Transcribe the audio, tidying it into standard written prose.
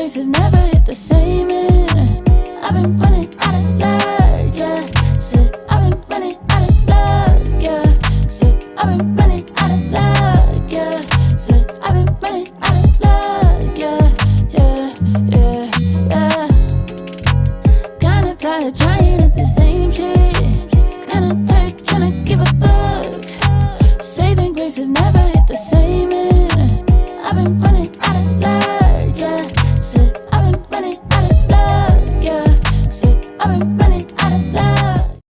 grace has never hit the same, and I've been running out of luck, yeah. Said I've been running out of luck, yeah. Said I've been running out of luck, yeah. Said I've been running out of luck, yeah, yeah, yeah, yeah. Kinda tired trying at the same shit. Kinda tired trying to give a fuck. Saving grace has never hit the same.